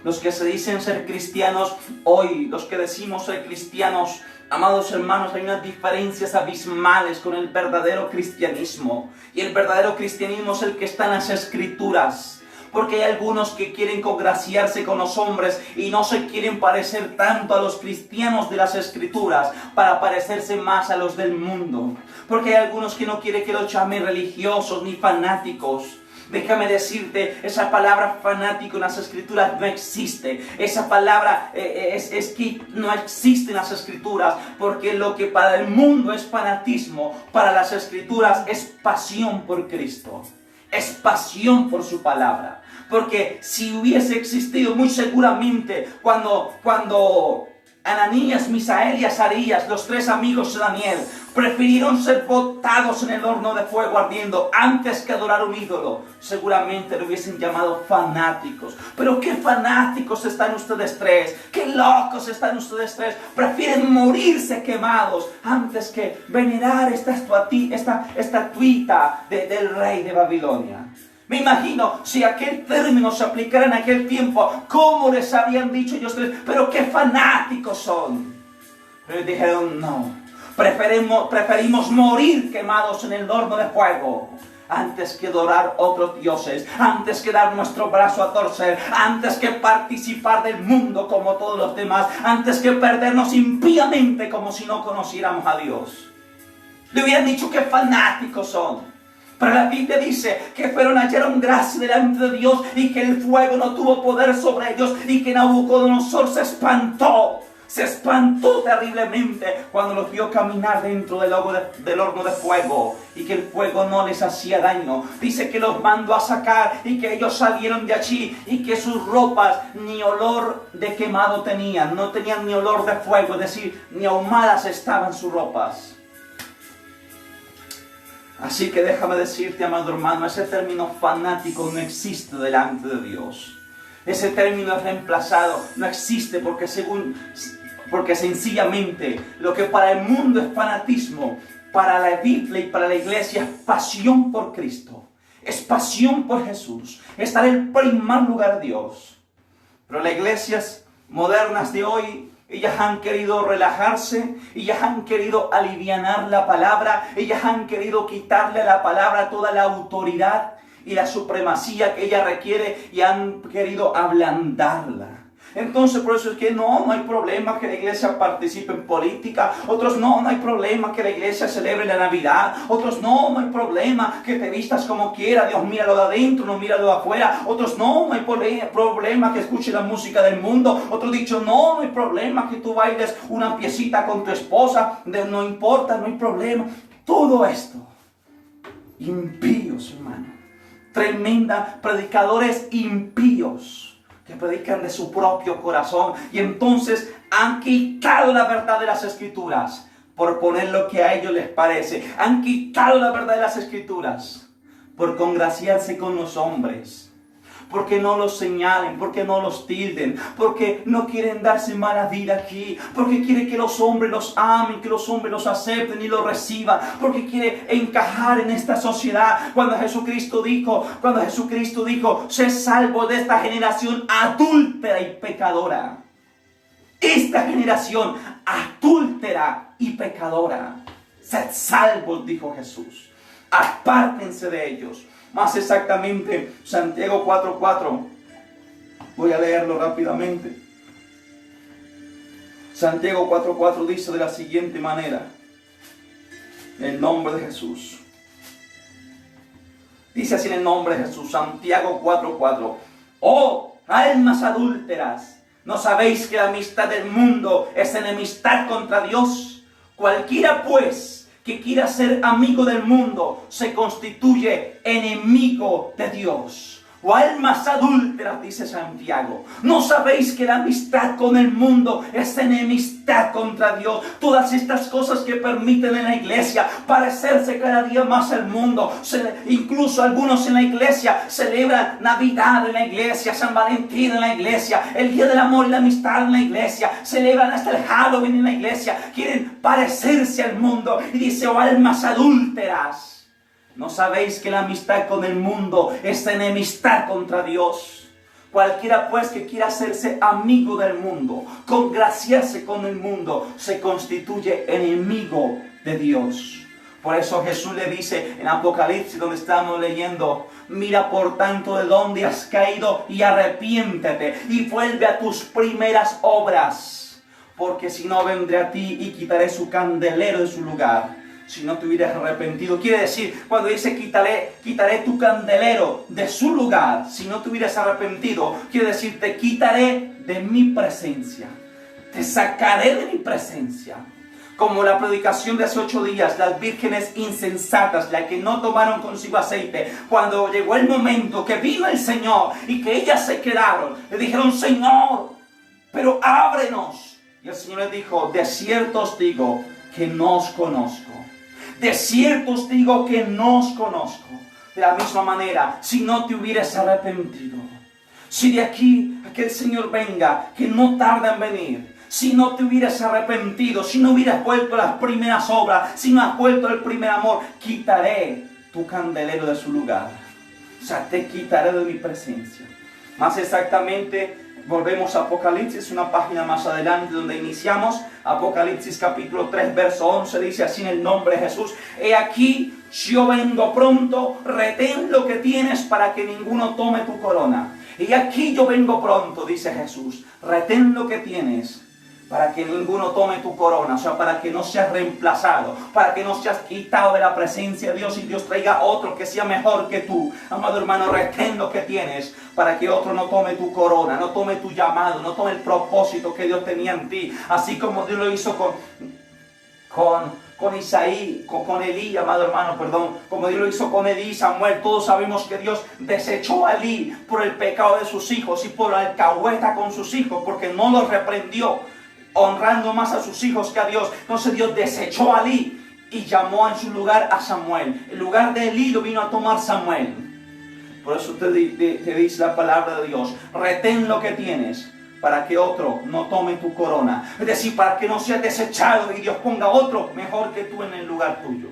Los que se dicen ser cristianos hoy, los que decimos ser cristianos, amados hermanos, hay unas diferencias abismales con el verdadero cristianismo. Y el verdadero cristianismo es el que está en las escrituras. Porque hay algunos que quieren congraciarse con los hombres y no se quieren parecer tanto a los cristianos de las escrituras para parecerse más a los del mundo. Porque hay algunos que no quieren que los llamen religiosos ni fanáticos. Déjame decirte, esa palabra fanático en las escrituras no existe. Esa palabra es que no existe en las escrituras, porque lo que para el mundo es fanatismo, para las escrituras es pasión por Cristo. Es pasión por su palabra. Porque si hubiese existido muy seguramente cuando Ananías, Misael y Azarías, los tres amigos de Daniel, prefirieron ser botados en el horno de fuego ardiendo antes que adorar un ídolo, seguramente lo hubiesen llamado fanáticos. Pero qué fanáticos están ustedes tres, qué locos están ustedes tres, prefieren morirse quemados antes que venerar esta estatuita del rey de Babilonia. Me imagino si aquel término se aplicara en aquel tiempo, ¿cómo les habrían dicho ellos tres? Pero qué fanáticos son. Pero dijeron no, preferimos morir quemados en el horno de fuego antes que adorar otros dioses, antes que dar nuestro brazo a torcer, antes que participar del mundo como todos los demás, antes que perdernos impíamente como si no conociéramos a Dios. Le hubieran dicho que fanáticos son. Pero la Biblia dice que fueron hallaron gracia delante de Dios y que el fuego no tuvo poder sobre ellos y que Nabucodonosor se espantó terriblemente cuando los vio caminar dentro del horno de fuego y que el fuego no les hacía daño. Dice que los mandó a sacar y que ellos salieron de allí y que sus ropas ni olor de quemado tenían, no tenían ni olor de fuego, es decir, ni ahumadas estaban sus ropas. Así que déjame decirte, amado hermano, ese término fanático no existe delante de Dios. Ese término es reemplazado, no existe porque sencillamente lo que para el mundo es fanatismo, para la Biblia y para la iglesia es pasión por Cristo. Es pasión por Jesús. Es dar el primer lugar a Dios. Pero las iglesias modernas de hoy, ellas han querido relajarse, ellas han querido alivianar la palabra, ellas han querido quitarle a la palabra toda la autoridad y la supremacía que ella requiere y han querido ablandarla. Entonces por eso es que no hay problema que la iglesia participe en política. Otros no hay problema que la iglesia celebre la Navidad. Otros no hay problema que te vistas como quiera. Dios mira lo de adentro, no mira lo de afuera. Otros no hay problema que escuche la música del mundo. Otros dicho no hay problema que tú bailes una piecita con tu esposa. No importa, no hay problema. Todo esto, impíos, hermano. Tremenda, predicadores impíos que predican de su propio corazón y entonces han quitado la verdad de las Escrituras por poner lo que a ellos les parece. Han quitado la verdad de las Escrituras por congraciarse con los hombres. Porque no los señalen, porque no los tilden, porque no quieren darse mala vida aquí, porque quiere que los hombres los amen, que los hombres los acepten y los reciban, porque quiere encajar en esta sociedad. Cuando Jesucristo dijo, sé salvo de esta generación adúltera y pecadora. Esta generación adúltera y pecadora. Sed salvos, dijo Jesús. Apártense de ellos. Más exactamente, Santiago 4:4. Voy a leerlo rápidamente. Santiago 4:4 dice de la siguiente manera. En el nombre de Jesús. Dice así en el nombre de Jesús. Santiago 4:4. Oh, almas adúlteras, ¿no sabéis que la amistad del mundo es enemistad contra Dios? Cualquiera pues que quiera ser amigo del mundo se constituye enemigo de Dios. O almas adúlteras, dice Santiago, ¿no sabéis que la amistad con el mundo es enemistad contra Dios? Todas estas cosas que permiten en la iglesia parecerse cada día más al mundo. Incluso algunos en la iglesia celebran Navidad en la iglesia, San Valentín en la iglesia, el Día del Amor y la Amistad en la iglesia, celebran hasta el Halloween en la iglesia, quieren parecerse al mundo. Y dice, oh almas adúlteras, ¿no sabéis que la amistad con el mundo es enemistad contra Dios? Cualquiera pues que quiera hacerse amigo del mundo, congraciarse con el mundo, se constituye enemigo de Dios. Por eso Jesús le dice en Apocalipsis, donde estamos leyendo, mira por tanto de dónde has caído y arrepiéntete y vuelve a tus primeras obras. Porque si no, vendré a ti y quitaré su candelero de su lugar. Si no te hubieras arrepentido, quiere decir, cuando dice quitaré tu candelero de su lugar, si no te hubieras arrepentido, quiere decir te quitaré de mi presencia, te sacaré de mi presencia. Como la predicación de hace 8 días, las vírgenes insensatas, las que no tomaron consigo aceite, cuando llegó el momento que vino el Señor y que ellas se quedaron, le dijeron, Señor, pero ábrenos. Y el Señor les dijo, de cierto os digo que no os conozco. De cierto os digo que no os conozco. De la misma manera, si no te hubieras arrepentido, si de aquí a que el Señor venga, que no tarda en venir, si no te hubieras arrepentido, si no hubieras vuelto a las primeras obras, si no has vuelto al primer amor, quitaré tu candelero de su lugar. O sea, te quitaré de mi presencia. Más exactamente, volvemos a Apocalipsis, una página más adelante donde iniciamos. Apocalipsis capítulo 3, verso 11, dice así en el nombre de Jesús. He aquí, yo vengo pronto, retén lo que tienes para que ninguno tome tu corona. Y aquí yo vengo pronto, dice Jesús, retén lo que tienes para que ninguno tome tu corona, o sea, para que no seas reemplazado, para que no seas quitado de la presencia de Dios y Dios traiga otro que sea mejor que tú. Amado hermano, retén lo que tienes para que otro no tome tu corona, no tome tu llamado, no tome el propósito que Dios tenía en ti. Así como Dios lo hizo con Isaí, con Elí, amado hermano, perdón, como Dios lo hizo con Elí y Samuel. Todos sabemos que Dios desechó a Elí por el pecado de sus hijos y por la alcahueta con sus hijos, porque no los reprendió, honrando más a sus hijos que a Dios. Entonces Dios desechó a Elí y llamó en su lugar a Samuel. En lugar de Elí lo vino a tomar Samuel. Por eso te dice la palabra de Dios, retén lo que tienes para que otro no tome tu corona. Es decir, para que no seas desechado y Dios ponga otro mejor que tú en el lugar tuyo.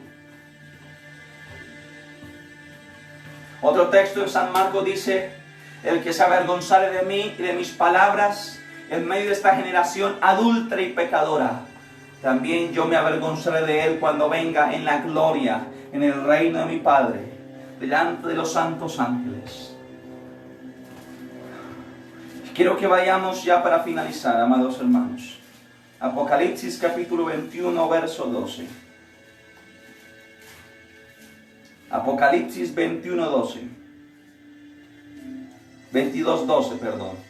Otro texto en San Marcos dice, el que se avergonzare de mí y de mis palabras en medio de esta generación adúltera y pecadora, también yo me avergonzaré de él cuando venga en la gloria, en el reino de mi Padre, delante de los santos ángeles. Quiero que vayamos ya para finalizar, amados hermanos. Apocalipsis capítulo 21, verso 12. Apocalipsis 21, 12. 22, 12, perdón.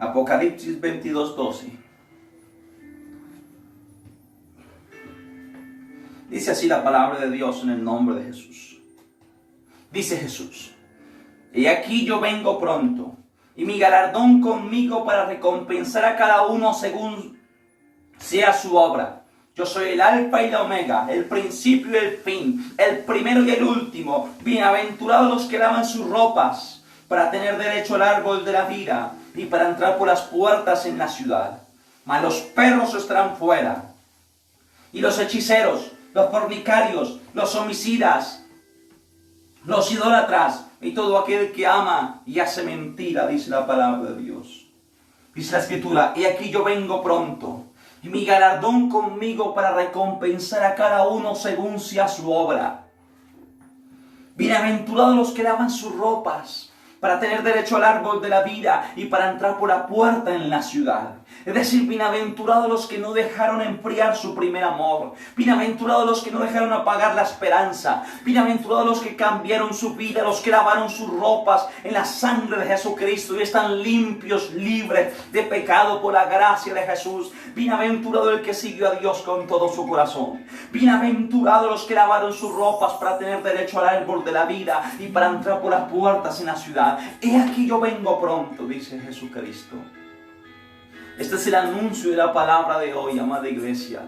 Apocalipsis 22, 12. Dice así la palabra de Dios en el nombre de Jesús. Dice Jesús: y aquí yo vengo pronto, y mi galardón conmigo para recompensar a cada uno según sea su obra. Yo soy el alfa y la omega, el principio y el fin, el primero y el último. Bienaventurados los que lavan sus ropas, para tener derecho al árbol de la vida y para entrar por las puertas en la ciudad. Mas los perros estarán fuera, y los hechiceros, los fornicarios, los homicidas, los idólatras y todo aquel que ama y hace mentira, dice la palabra de Dios. Dice la Escritura: y aquí yo vengo pronto, y mi galardón conmigo para recompensar a cada uno según sea su obra. Bienaventurados los que lavan sus ropas, para tener derecho al árbol de la vida y para entrar por la puerta en la ciudad. Es decir, bienaventurados los que no dejaron enfriar su primer amor. Bienaventurados los que no dejaron apagar la esperanza. Bienaventurados los que cambiaron su vida, los que lavaron sus ropas en la sangre de Jesucristo y están limpios, libres de pecado por la gracia de Jesús. Bienaventurado el que siguió a Dios con todo su corazón. Bienaventurados los que lavaron sus ropas para tener derecho al árbol de la vida y para entrar por las puertas en la ciudad. He aquí yo vengo pronto, dice Jesucristo. Este es el anuncio de la palabra de hoy, amada iglesia.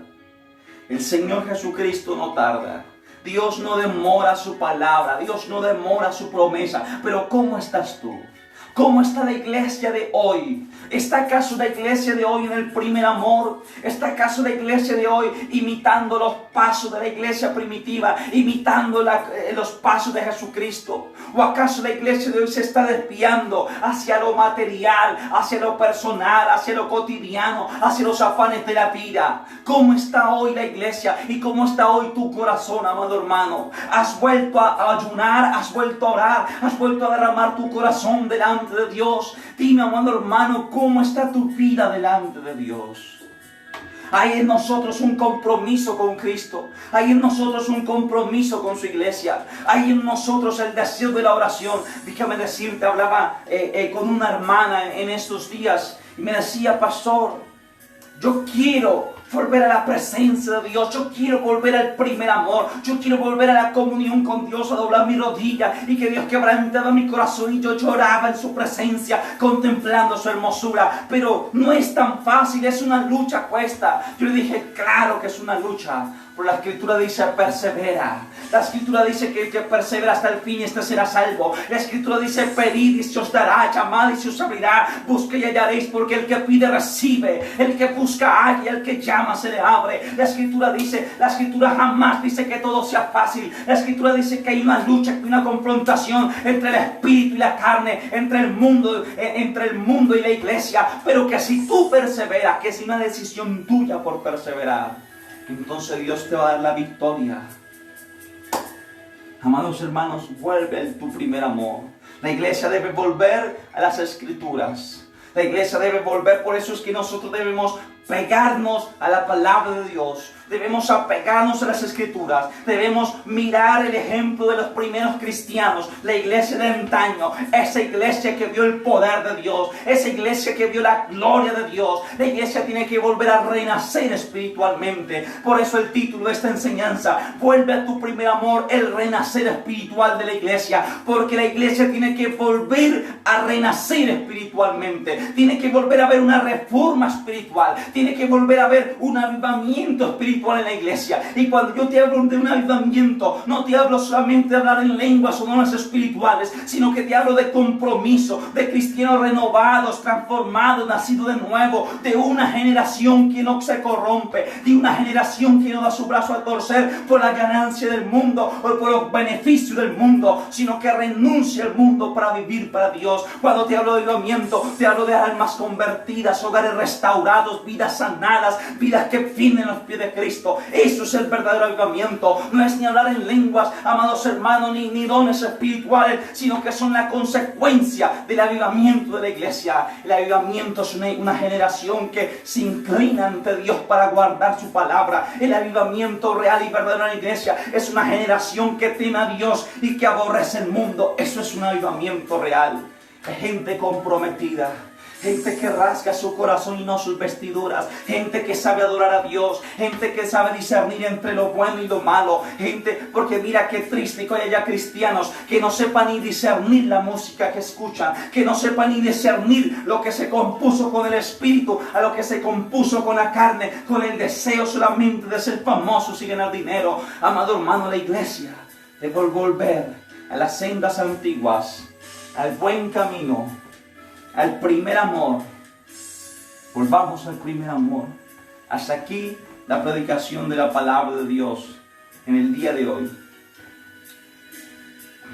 El Señor Jesucristo no tarda. Dios no demora su palabra. Dios no demora su promesa. Pero ¿cómo estás tú? ¿Cómo está la iglesia de hoy? ¿Está acaso la iglesia de hoy en el primer amor? ¿Está acaso la iglesia de hoy imitando los pasos de la iglesia primitiva? ¿Imitando los pasos de Jesucristo? ¿O acaso la iglesia de hoy se está desviando hacia lo material, hacia lo personal, hacia lo cotidiano, hacia los afanes de la vida? ¿Cómo está hoy la iglesia? ¿Y cómo está hoy tu corazón, amado hermano? ¿Has vuelto a ayunar? ¿Has vuelto a orar? ¿Has vuelto a derramar tu corazón delante de Dios? Dime, amado hermano, ¿cómo está tu vida delante de Dios? Hay en nosotros un compromiso con Cristo. Hay en nosotros un compromiso con su iglesia. Hay en nosotros el deseo de la oración. Déjame decirte, hablaba con una hermana en estos días y me decía: pastor, yo quiero volver a la presencia de Dios. Yo quiero volver al primer amor. Yo quiero volver a la comunión con Dios, a doblar mi rodilla y que Dios quebrantaba mi corazón y yo lloraba en su presencia contemplando su hermosura. Pero no es tan fácil, es una lucha cuesta. Yo le dije: claro que es una lucha. Pero la Escritura dice: persevera. La Escritura dice que el que persevera hasta el fin, este será salvo. La Escritura dice: pedid y se os dará, llamad y se os abrirá, busqued y hallaréis, porque el que pide recibe, el que busca halla, el que llama se le abre. La Escritura jamás dice que todo sea fácil. La Escritura dice que hay una lucha, que hay una confrontación entre el espíritu y la carne, entre el mundo y la iglesia, pero que si tú perseveras, que es una decisión tuya por perseverar, entonces Dios te va a dar la victoria. Amados hermanos, vuelve a tu primer amor. La iglesia debe volver a las Escrituras. La iglesia debe volver, por eso es que nosotros debemos pegarnos a la palabra de Dios. Debemos apegarnos a las Escrituras. Debemos mirar el ejemplo de los primeros cristianos. La iglesia de antaño. Esa iglesia que vio el poder de Dios. Esa iglesia que vio la gloria de Dios. La iglesia tiene que volver a renacer espiritualmente. Por eso el título de esta enseñanza: vuelve a tu primer amor, el renacer espiritual de la iglesia. Porque la iglesia tiene que volver a renacer espiritualmente. Tiene que volver a ver una reforma espiritual. Tiene que volver a ver un avivamiento espiritual espiritual en la iglesia. Y cuando yo te hablo de un avivamiento, no te hablo solamente de hablar en lenguas o dones espirituales, sino que te hablo de compromiso, de cristianos renovados, transformados, nacidos de nuevo, de una generación que no se corrompe, de una generación que no da su brazo a torcer por la ganancia del mundo o por los beneficios del mundo, sino que renuncia al mundo para vivir para Dios. Cuando te hablo de avivamiento, te hablo de almas convertidas, hogares restaurados, vidas sanadas, vidas que finden los pies de Cristo. Eso es el verdadero avivamiento. No es ni hablar en lenguas, amados hermanos, ni dones espirituales, sino que son la consecuencia del avivamiento de la iglesia. El avivamiento es una generación que se inclina ante Dios para guardar su palabra. El avivamiento real y verdadero en la iglesia es una generación que teme a Dios y que aborrece el mundo. Eso es un avivamiento real. Es gente comprometida, gente que rasga su corazón y no sus vestiduras, gente que sabe adorar a Dios, gente que sabe discernir entre lo bueno y lo malo, gente, porque mira qué triste que haya cristianos que no sepan ni discernir la música que escuchan, que no sepan ni discernir lo que se compuso con el espíritu, a lo que se compuso con la carne, con el deseo solamente de ser famosos y ganar dinero. Amado hermano, la iglesia debe volver a las sendas antiguas, al buen camino, al primer amor. Volvamos al primer amor. Hasta aquí la predicación de la palabra de Dios en el día de hoy.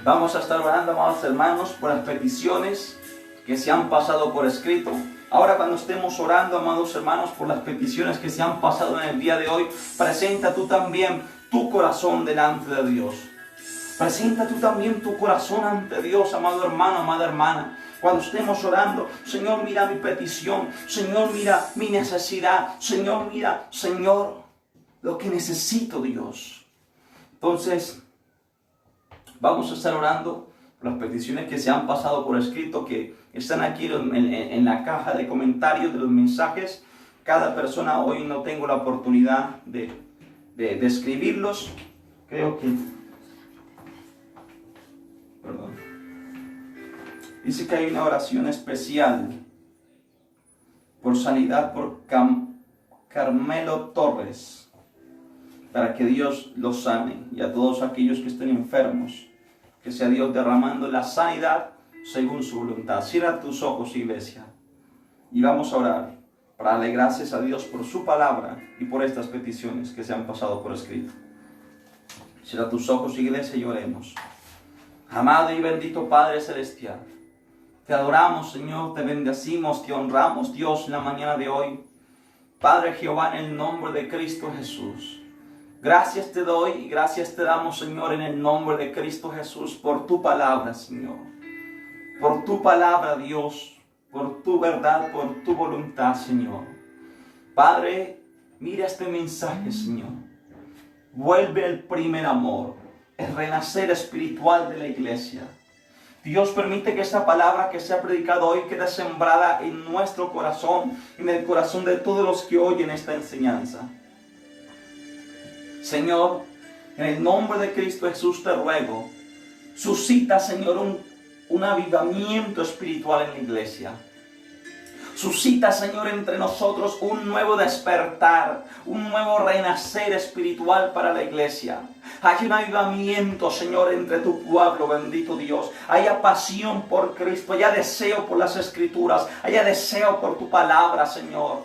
Vamos a estar orando, amados hermanos, por las peticiones que se han pasado por escrito. Ahora, cuando estemos orando, amados hermanos, por las peticiones que se han pasado en el día de hoy, presenta tú también tu corazón delante de Dios. Presenta tú también tu corazón ante Dios, amado hermano, amada hermana. Cuando estemos orando, Señor, mira mi petición. Señor, mira mi necesidad. Señor, mira, Señor, lo que necesito, Dios. Entonces, vamos a estar orando por las peticiones que se han pasado por escrito, que están aquí en la caja de comentarios de los mensajes. Cada persona, hoy no tengo la oportunidad de escribirlos. Creo que... Perdón. Dice que hay una oración especial por sanidad por Carmelo Torres, para que Dios los sane, y a todos aquellos que estén enfermos, que sea Dios derramando la sanidad según su voluntad. Cierra tus ojos, iglesia, y vamos a orar para darle gracias a Dios por su palabra y por estas peticiones que se han pasado por escrito. Cierra tus ojos, iglesia, y oremos. Amado y bendito Padre Celestial, te adoramos, Señor, te bendecimos, te honramos, Dios, en la mañana de hoy. Padre Jehová, en el nombre de Cristo Jesús, gracias te doy y gracias te damos, Señor, en el nombre de Cristo Jesús, por tu palabra, Señor. Por tu palabra, Dios, por tu verdad, por tu voluntad, Señor. Padre, mira este mensaje, Señor. Vuelve el primer amor, el renacer espiritual de la iglesia. Dios, permite que esta palabra que se ha predicado hoy quede sembrada en nuestro corazón, en el corazón de todos los que oyen esta enseñanza. Señor, en el nombre de Cristo Jesús te ruego, suscita, Señor, un avivamiento espiritual en la iglesia. Suscita, Señor, entre nosotros un nuevo despertar, un nuevo renacer espiritual para la iglesia. Hay un avivamiento, Señor, entre tu pueblo, bendito Dios. Haya pasión por Cristo, haya deseo por las Escrituras, haya deseo por tu palabra, Señor.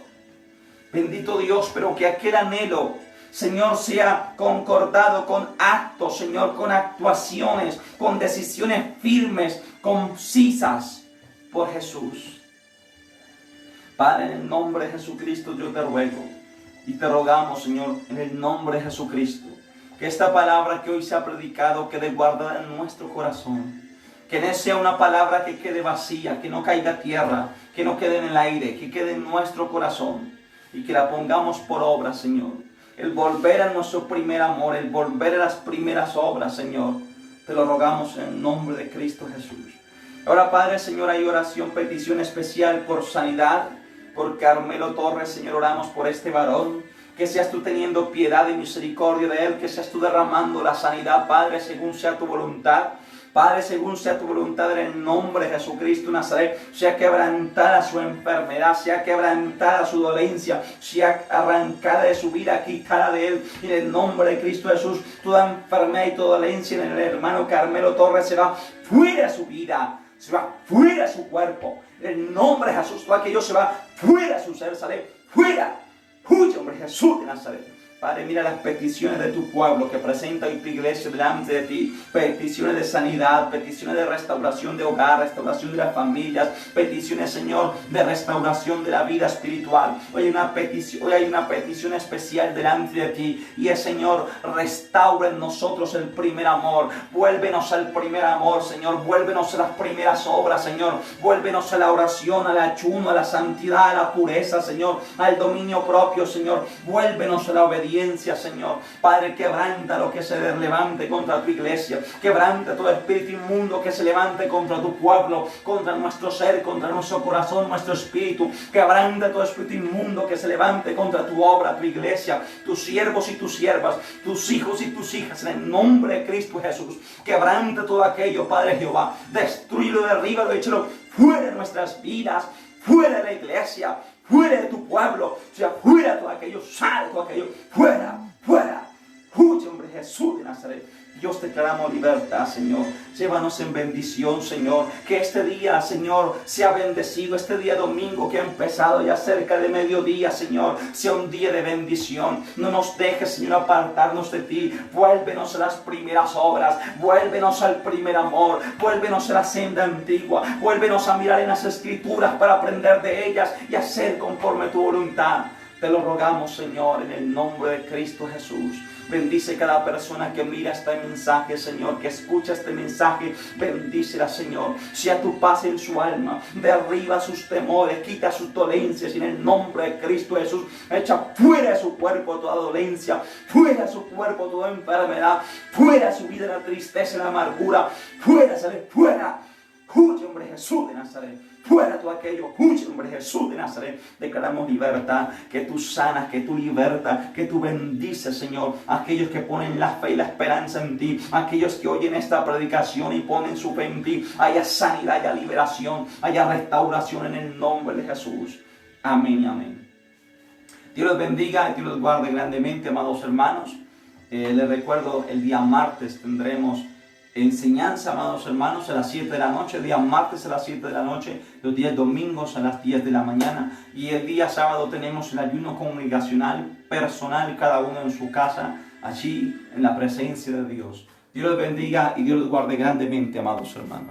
Bendito Dios, pero que aquel anhelo, Señor, sea concordado con actos, Señor, con actuaciones, con decisiones firmes, concisas por Jesús. Padre, en el nombre de Jesucristo yo te ruego y te rogamos, Señor, en el nombre de Jesucristo, que esta palabra que hoy se ha predicado quede guardada en nuestro corazón. Que no sea una palabra que quede vacía, que no caiga a tierra, que no quede en el aire, que quede en nuestro corazón y que la pongamos por obra, Señor. El volver a nuestro primer amor, el volver a las primeras obras, Señor. Te lo rogamos en el nombre de Cristo Jesús. Ahora, Padre, Señor, hay oración, petición especial por sanidad, por Carmelo Torres. Señor, oramos por este varón, que seas tú teniendo piedad y misericordia de él, que seas tú derramando la sanidad, Padre, según sea tu voluntad, Padre, según sea tu voluntad, en el nombre de Jesucristo de Nazaret, sea quebrantada su enfermedad, sea quebrantada su dolencia, sea arrancada de su vida, quitada de él, en el nombre de Cristo Jesús. Toda enfermedad y toda dolencia en el hermano Carmelo Torres se va fuera de su vida, se va fuera de su cuerpo, en el nombre de Jesús. Todo aquello se va fuera de su ser, sale fuera. Huye, hombre, Jesús de Nazaret. Padre, mira las peticiones de tu pueblo que presenta hoy tu iglesia delante de ti. Peticiones de sanidad, peticiones de restauración de hogar, restauración de las familias, peticiones, Señor, de restauración de la vida espiritual. Hoy hay una petición especial delante de ti, y es, Señor, restaura en nosotros el primer amor. Vuélvenos al primer amor, Señor. Vuélvenos a las primeras obras, Señor. Vuélvenos a la oración, al ayuno, a la santidad, a la pureza, Señor, al dominio propio, Señor. Vuélvenos a la obediencia, Señor. Padre, quebranta lo que se levante contra tu iglesia. Quebranta todo espíritu inmundo que se levante contra tu pueblo, contra nuestro ser, contra nuestro corazón, nuestro espíritu. Quebranta todo espíritu inmundo que se levante contra tu obra, tu iglesia, tus siervos y tus siervas, tus hijos y tus hijas, en el nombre de Cristo Jesús. Quebranta todo aquello, Padre Jehová. Destruyelo, derríbalo, échalo fuera de nuestras vidas, fuera de la iglesia, fuera de tu pueblo, o sea, fuera todo aquello, sale todo aquello, fuera, fuera. Huye, hombre, Jesús de Nazaret. Dios, declaramos libertad, Señor. Llévanos en bendición, Señor. Que este día, Señor, sea bendecido. Este día domingo que ha empezado ya cerca de mediodía, Señor, sea un día de bendición. No nos dejes, Señor, apartarnos de ti. Vuélvenos a las primeras obras. Vuélvenos al primer amor. Vuélvenos a la senda antigua. Vuélvenos a mirar en las Escrituras para aprender de ellas y hacer conforme tu voluntad. Te lo rogamos, Señor, en el nombre de Cristo Jesús. Bendice cada persona que mira este mensaje, Señor, que escucha este mensaje. Bendícela, Señor. Sea tu paz en su alma. Derriba sus temores, quita sus dolencias. Y en el nombre de Cristo Jesús, echa fuera de su cuerpo toda dolencia, fuera de su cuerpo toda enfermedad, fuera de su vida la tristeza y la amargura. Fuera, sale fuera. Huye, hombre, Jesús de Nazaret. Fuera todo aquello. Huye, hombre, Jesús de Nazaret. Declaramos libertad. Que tú sanas, que tú libertas, que tú bendices, Señor, a aquellos que ponen la fe y la esperanza en ti. Aquellos que oyen esta predicación y ponen su fe en ti. Haya sanidad, haya liberación, haya restauración en el nombre de Jesús. Amén y amén. Dios los bendiga y Dios los guarde grandemente, amados hermanos. Les recuerdo, el día martes tendremos enseñanza, amados hermanos, a las 7 de la noche, el día martes a las 7 de la noche, los días domingos a las 10 de la mañana, y el día sábado tenemos el ayuno congregacional personal, cada uno en su casa, allí en la presencia de Dios. Dios los bendiga y Dios los guarde grandemente, amados hermanos.